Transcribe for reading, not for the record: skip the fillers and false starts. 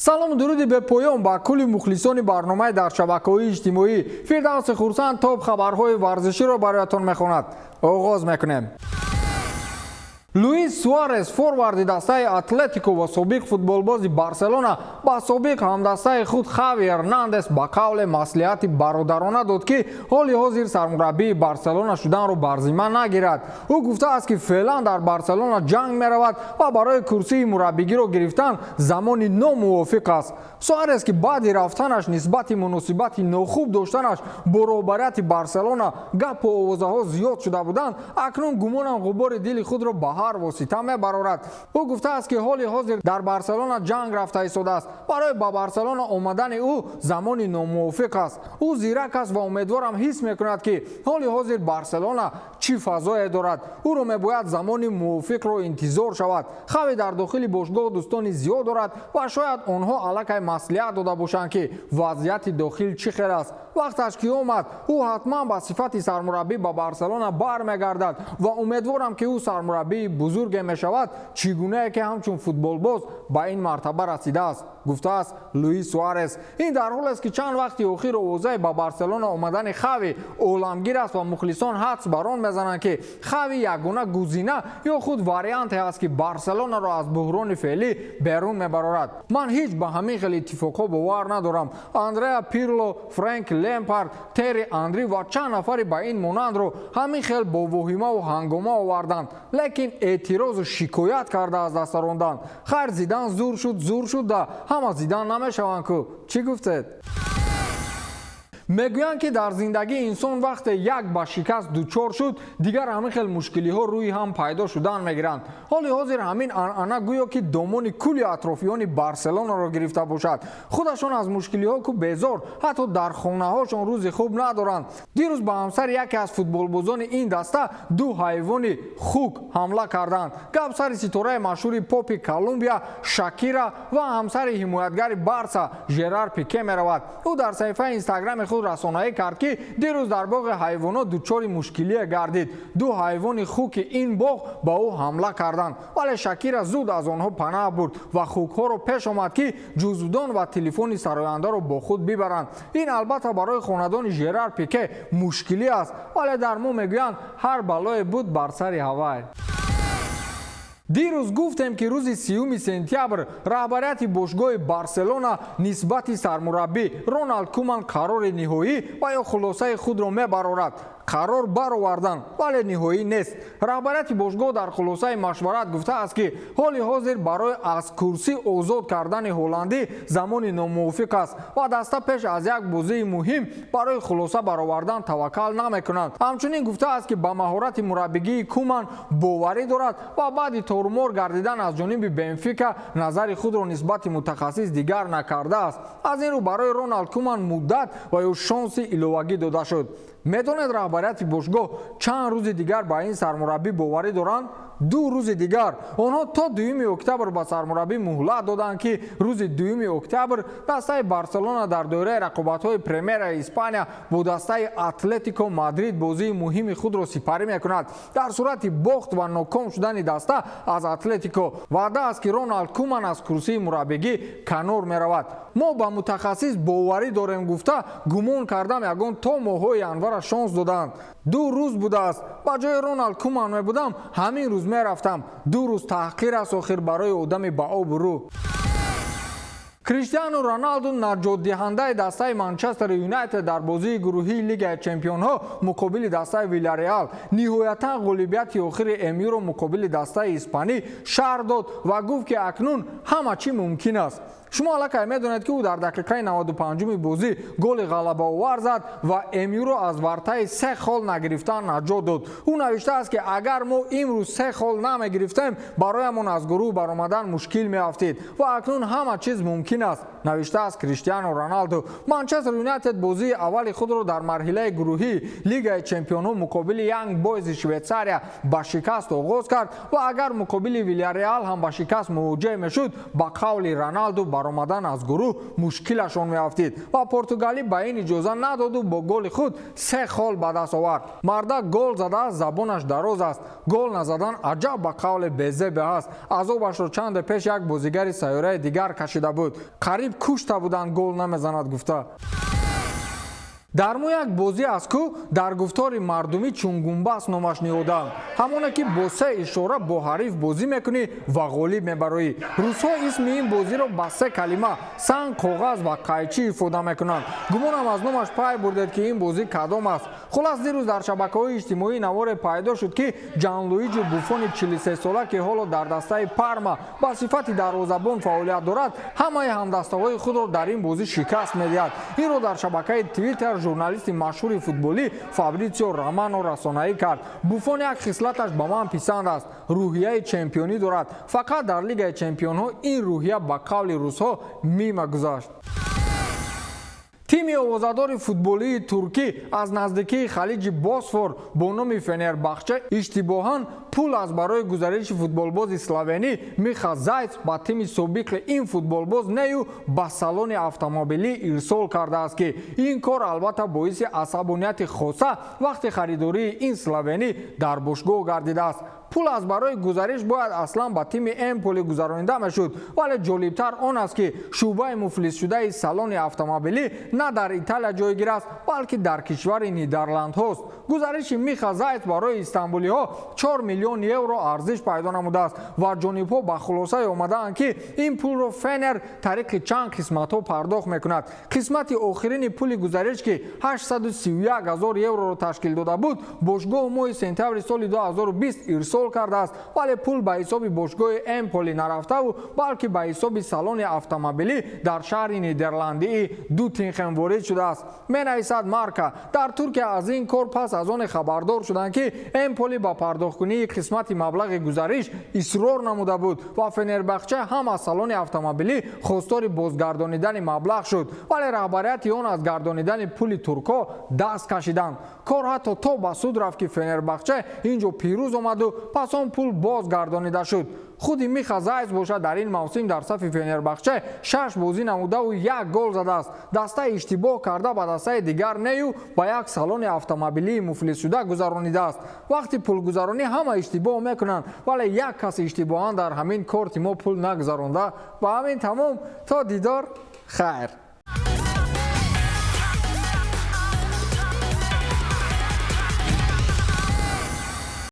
салому дуруди бепоён ба кулли мухлисони барномаи дар шабакаҳои иҷтимоӣ. Фирдавси Хурсанд топ хабарҳои варзиширо бароятон мехонад. оғоз мекунем. Луис Суарес, форварди дастаи Атлетико ва собиқ футболбози Барселона, ба собиқ ҳамдастаи худ Хави Эрнандес ба қавле маслиҳати бародарона дод ки ҳоли ҳозир сармураббии Барселона шуданро бар зимма нагирад. ӯ гуфтааст ки феълан дар Барселона ҷанг меравад ва барои курсии мураббигиро гирифтан замони номувофиқ аст. Суарес ки баъди рафтанаш нисбати муносибати нохуб доштанаш бо роҳбарияти Барселона гапу овозаҳо зиёд шуда буданд, акнун гумонам ғубори дили худро ба ҳар восита мебарорад. ӯ гуфтааст ки ҳоли ҳозир дар Барселона ҷанг рафта истодааст. барои ба Барселона омадани ӯ замони номувофиқ аст. ӯ зирак аст ва умедворам ҳис мекунад ки ҳоли ҳозир Барселона чӣ фазое дорад. ӯро мебояд замони мувофиқро интизор шавад. Хави дар дохили бошгоҳ дӯстони зиёд дорад ва шояд онҳо аллакай маслиҳат дода бошанд ки вазъияти дохил чӣ хел аст. вақташ ки омад, ӯ ҳатман ба сифати сармураббӣ ба Барселона бармегардад ва умедворам ки ӯ сармураббии бузурге мешавад, чӣ гунае ки ҳамчун футболбоз ба ин мартаба расидааст, гуфтааст Луис Суарес. ин дар ҳолест ки чанд вақти охир овозаи ба Барселона омадани Хави оламгир аст ва мухлисон ҳадс бар он мезананд ки Хави ягона гузина ё худ варианте аст ки Барселонаро аз буҳрони феълӣ берун мебарорад. ман ҳеҷ ба ҳамин хел иттифоқҳо бовар надорам. Андреа Пирло, Фрэнк Лемпард, Терри Анри ва чанд нафари ба ин монандро ҳамин хел бо воҳимаву ҳангома оварданд, лекин эътирозу шикоят карда аз даст ронданд. хайр Зидан зур шуд да ҳама Зидан намешаванд ку. чӣ гуфтед? мегӯянд ки дар зиндагии инсон вақте як ба шикаст дучор шуд, дигар ҳамин хел мушкилиҳо рӯи ҳам пайдо шудан мегиранд. ҳоли ҳозир ҳамин анъана гӯё ки домони кулли атрофиёни Барселонаро гирифта бошад. худашон аз мушкилиҳо ку безор, ҳатто дар хонаҳошон рӯзи хуб надоранд. дирӯз ба ҳамсари яке аз футболбозони ин даста ду ҳайвони хук ҳамла карданд. гап сари ситораи машҳури попи Колумбия Шакира ва ҳамсари ҳимоятгари Барса Жерар Пике меравад. ӯ дар саҳифаи инстаграми худ расонаӣ кард ки дирӯз дар боғи ҳайвонот дучори мушкилие гардид. ду ҳайвони хуки ин боғ ба ӯ ҳамла карданд, вале Шакира зуд аз онҳо панаҳ бурд ва хукҳоро пеш омад ки ҷузвдон ва телефони сарояндаро бо худ бибаранд. ин албатта барои хонадони Жерар Пике мушкилӣ аст, вале дар мо мегӯянд ҳар балое буд бар сари ҳавай. дирӯз гуфтем ки рӯзи 3 сентябр раҳбарияти бошгоҳи Барселона нисбати сармураббӣ Роналд Куман қарори ниҳоӣ ва ё хулосаи худро мебарорад. қарор баровардан, вале ниҳоӣ нест. раҳбарияти бошгоҳ дар хулосаи машварат гуфтааст ки ҳоли ҳозир барои аз курсӣ озод кардани ҳоландӣ замони номувофиқ аст ва даста пеш аз як бозии муҳим барои хулоса баровардан таваккал намекунанд. ҳамчунин гуфтааст ки ба маҳорати мураббигии Куман боварӣ дорад ва баъди торумор гардидан аз ҷониби Бенфика назари худро нисбати мутахассис дигар накардааст. аз ин рӯ барои Роналд Куман муддат ва ё шонси иловагӣ дода шуд. медонед раҳбарияти бошгоҳ чанд рӯзи дигар ба ин сармураббӣ боварӣ доранд? 2 рӯзи дигар. онҳо то 2 октябр ба сармураббӣ муҳлат доданд ки рӯзи 2 октябр дастаи Барселона дар доираи рақобатҳои премера Испания бо дастаи Атлетико Мадрид бозии муҳими худро сипарӣ мекунад. дар сурати бохт ва ноком шудани даста аз Атлетико ваъда аст ки Роналд Куман аз курсии мураббигӣ канор меравад. мо ба мутахассис боварӣ дорем гуфта гумон кардам ягон то моҳҳои январа шонс доданд. 2 рӯз будааст. ба ҷои Роналд Куман мебудам ҳамин рӯз мерафтам. 2 рӯз таҳқир аст охир барои одами ба обу рӯ. Криштиану Роналду наҷотдиҳандаи дастаи Манчестер Юнайтед дар бозии гурӯҳии Лигаи Чемпионҳо муқобили дастаи Вильяреал ниҳоятан ғолибияти охири МЮ-ро муқобили дастаи испанӣ шаҳр дод ва гуфт ки акнун ҳама чӣ мумкин аст. шумо аллакай медонед ки ӯ дар дақиқаи 95-уми бозӣ голи ғалабаовар зад ва МЮ-ро аз вартаи 3 хол нагирифтан наҷот дод. ӯ навиштааст ки агар мо имрӯз 3 хол намегирифтем бароямон аз гурӯҳ баромадан мушкил меафтид ва акнун ҳама чиз мумкин аст, навиштааст Криштиану Роналду. Манчестер Юнайтед бозии аввали худро дар марҳилаи гурӯҳии Лигаи Чемпионҳо муқобили Янг Бойзи Швейтсария ба шикаст оғоз кард ва агар муқобили Вильяреал ҳам ба шикаст мувоҷеҳ мешуд, ба қавли Роналду баромадан аз гурӯҳ мушкилашон меафтид ва португалӣ ба ин иҷоза надоду бо голи худ 3 хол ба даст овард. Мардак гол задааст, забонаш дароз аст. Гол назадан аҷаб ба қавле безебе аст. Азобашро чанде пеш як бозигари сайёраи дигар кашида буд. Қариб кушта буданд гол намезанад гуфта. дар мо як бозӣ аст ку дар гуфтори мардумӣ чунгумбаст номаш ниҳоданд. ҳамоне ки бо 3 ишора бо ҳариф бозӣ мекунӣ ва ғолиб мебароӣ. русҳо исми ин бозиро ба 3 калима санг, коғаз ва қайчӣ ифода мекунанд. гумонам аз номаш пай бурдед ки ин бозӣ кадом аст. хулас дирӯз дар шабакаҳои иҷтимоӣ наворе пайдо шуд ки ҷанлуиҷи буфони 43-сола ки ҳоло дар дастаи Парма ба сифати дарвозабон фаъолият дорад, ҳамаи ҳамдастаҳои худро дар ин бозӣ шикаст медиҳад. инро дар шабакаи Твиттер журналисти машҳури футболӣ Фабрицио Романо расонаӣ кард. буфон як хислаташ ба ман писанд аст. рӯҳияи чемпионӣ дорад. фақат дар лигаи чемпионҳо ин рӯҳия ба қавли русҳо мегузашт. тими овозадори футболии туркӣ аз наздикии халиҷи Босфор бо номи Фенербахче иштибоҳан пул аз барои гузариши футболбози словенӣ Миха Зайц ба тими собиқи ин футболбоз нею ба салони автомобилӣ ирсол кардааст ки ин кор албатта боиси асабонияти хоса вақти харидории ин словенӣ дар бошгоҳ гардидааст. пул аз барои гузариш бояд аслан ба тими Эмполи гузаронида мешуд, вале ҷолибтар он аст ки шуъбаи муфлисшудаи салони автомобилӣ на дар Италия ҷойгир аст, балки дар кишвари Нидерландҳост. гузариши Миха Зайц барои истанбулиҳо 4 миллион евро арзиш пайдо намудааст ва ҷонибҳо ба хулосае омадаанд ки ин пулро Фенер тариқи чанд қисматҳо пардохт мекунад. қисмати охирини пули гузариш ки 831 000 евроро ташкил дода буд, бошгоҳ моҳи сентябри соли 2020 ирсол кардааст, вале пул ба ҳисоби бошгоҳи Эмполи нарафтаву балки ба ҳисоби салони автомобилӣ дар шаҳри нидерландии Дутинхен ворид шудааст. менависад Марка. дар Туркия аз ин кор пас аз оне хабардор шуданд ки Эмполи ба пардохткунии қисмати маблағи гузариш исрор намуда буд ва Фенербахче ҳам аз салони автомобилӣ хостори бозгардонидани маблағ шуд, вале раҳбарияти он аз гардонидани пули туркҳо даст кашиданд. кор ҳатто то ба суд рафт ки Фенербахче инҷо пирӯз омаду пас он пул бозгардонида шуд. худи Миха Зайц бошад дар ин мавсим дар сафи Фенербахче 6 бозӣ намудаву 1 гол задааст. дастаи иштибоҳ карда ба дастаи дигар нею ба як салони автомобилии муфлисшуда гузаронидааст. вақти пулгузаронӣ ҳама иштибоҳ мекунанд, вале як каси иштибоҳан дар ҳамин кор тимо пул нагузаронда. ба ҳамин тамом, то дидор, хайр.